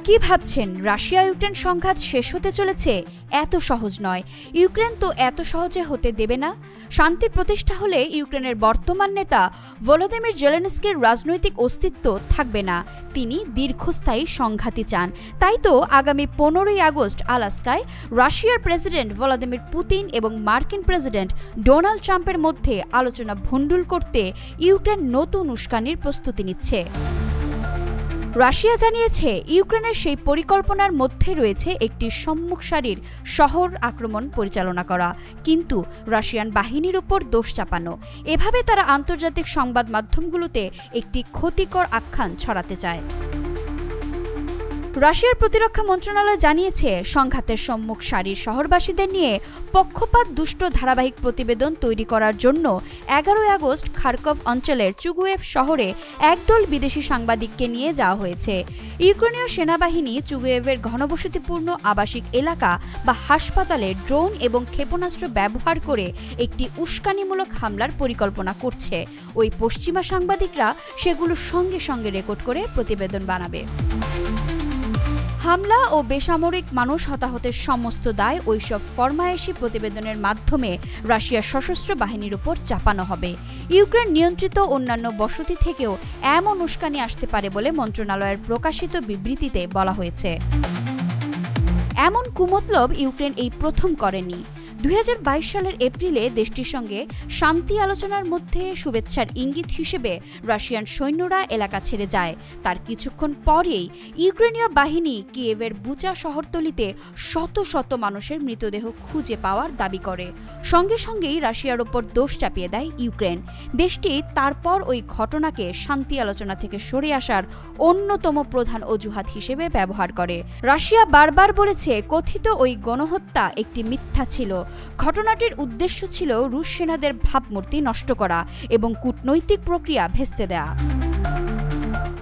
কি ভাবছেন Russia Ukraine সংঘাত শেষ হতে চলেছে? এত সহজ নয়। ইউক্রেন তো এত সহজে হতে দেবে না। শান্তি প্রতিষ্ঠা হলে ইউক্রেনের বর্তমান নেতা ভলোদিমির জেলেনস্কির রাজনৈতিক অস্তিত্ব থাকবে না। তিনি দীর্ঘস্থায়ী সংঘাতই চান। তাই তো আগামী 15ই আগস্ট আলাস্কায় রাশিয়ার প্রেসিডেন্ট ভলোদিমির পুতিন এবং মার্কিন প্রেসিডেন্ট ডোনাল্ড ট্রাম্পের মধ্যে আলোচনা ভণ্ডুল করতে ইউক্রেন নতুন উস্কানির প্রস্তুতি নিচ্ছে। রাশিয়া জানিয়েছে ইউক্রেনের সেই পরিকল্পনার মধ্যে রয়েছে একটি সম্মুখ সারির শহর আক্রমণ পরিচালনা করা, কিন্তু রাশিয়ান বাহিনীর উপর দোষ চাপানো। এভাবে তারা আন্তর্জাতিক সংবাদ মাধ্যমগুলোতে একটি ক্ষতিকর আখ্যান ছড়াতে চায়। রাশিয়ার প্রতিরক্ষা মন্ত্রণালয় জানিয়েছে সংঘাতের সম্মুখ সারির শহরবাসীদের নিয়ে পক্ষপাত দুষ্ট ধারাবাহিক প্রতিবেদন তৈরি করার জন্য 11 আগস্ট খার্কভ অঞ্চলের চুগুয়েভ শহরে একদল বিদেশি সাংবাদিককে নিয়ে যাওয়া হয়েছে। ইউক্রেনীয় সেনাবাহিনী চুগুয়েভের ঘনবসতিপূর্ণ আবাসিক এলাকা বা হাসপাতালে ড্রোন এবং ক্ষেপণাস্ত্র ব্যবহার করে একটি উস্কানিমূলক হামলার পরিকল্পনা করছে। ওই পশ্চিমা সাংবাদিকরা সেগুলো সঙ্গে সঙ্গে রেকর্ড করে প্রতিবেদন বানাবে। হামলা ও বেসামরিক মানুষ হতাহতের সমস্ত দায় ওইসব ফরমায়েশি প্রতিবেদনের মাধ্যমে রাশিয়ার সশস্ত্র বাহিনীর উপর চাপানো হবে। ইউক্রেন নিয়ন্ত্রিত অন্যান্য বসতি থেকেও এমন উস্কানি আসতে পারে বলে মন্ত্রণালয়ের প্রকাশিত বিবৃতিতে বলা হয়েছে। এমন কুমতলব ইউক্রেন এই প্রথম করেনি। 2022 সালের এপ্রিলে দেশটির সঙ্গে শান্তি আলোচনার মধ্যে শুভেচ্ছার ইঙ্গিত হিসেবে রাশিয়ান সৈন্যরা এলাকা ছেড়ে যায়। তার কিছুক্ষণ পরেই ইউক্রেনীয় বাহিনী কিয়েভের বুচা শহরতলিতে শত শত মানুষের মৃতদেহ খুঁজে পাওয়ার দাবি করে। সঙ্গে সঙ্গেই রাশিয়ার ওপর দোষ চাপিয়ে দেয় ইউক্রেন। দেশটি তারপর ওই ঘটনাকে শান্তি আলোচনা থেকে সরে আসার অন্যতম প্রধান অজুহাত হিসেবে ব্যবহার করে। রাশিয়া বারবার বলেছে কথিত ওই গণহত্যা একটি মিথ্যা ছিল। ঘটনাটির উদ্দেশ্য ছিল রুশ সেনাদের ভাবমূর্তি নষ্ট করা এবং কূটনৈতিক প্রক্রিয়া ভেস্তে দেয়া।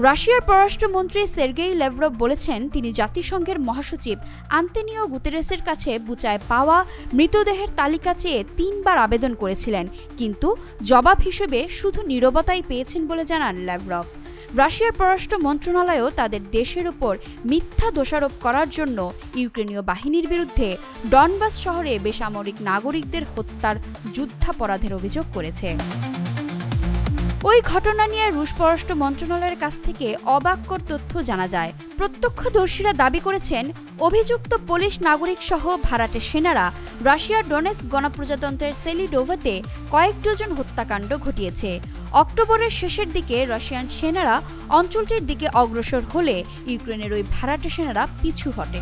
রাশিয়ার পররাষ্ট্রমন্ত্রী সের্গেই ল্যাভরভ বলেছেন তিনি জাতিসংঘের মহাসচিব আন্তোনিও গুতেরেসের কাছে বুচায় পাওয়া মৃতদেহের তালিকা চেয়ে 3 বার আবেদন করেছিলেন, কিন্তু জবাব হিসেবে শুধু নীরবতাই পেয়েছেন বলে জানান ল্যাভরভ। রাশিয়ার পররাষ্ট্র মন্ত্রণালয়ও তাদের দেশের উপর মিথ্যা দোষারোপ করার জন্য ইউক্রেনীয় বাহিনীর বিরুদ্ধে ডনবাস শহরে বেসামরিক নাগরিকদের হত্যার যুদ্ধাপরাধের অভিযোগ করেছে। ওই ঘটনা নিয়ে রুশ পররাষ্ট্র মন্ত্রণালয়ের কাছ থেকে অবাককর তথ্য জানা যায়। প্রত্যক্ষদর্শীরা দাবি করেছেন অভিযুক্ত পোলিশ নাগরিক সহ ভাড়াটে সেনারা রাশিয়ার ডোনেটস্ক গণপ্রজাতন্ত্রের সেলিডোভাতে কয়েক ডজন হত্যাকাণ্ড ঘটিয়েছে। অক্টোবরের শেষের দিকে রাশিয়ান সেনারা অঞ্চলটির দিকে অগ্রসর হলে ইউক্রেনের ওই ভাড়াটে সেনারা পিছু হটে।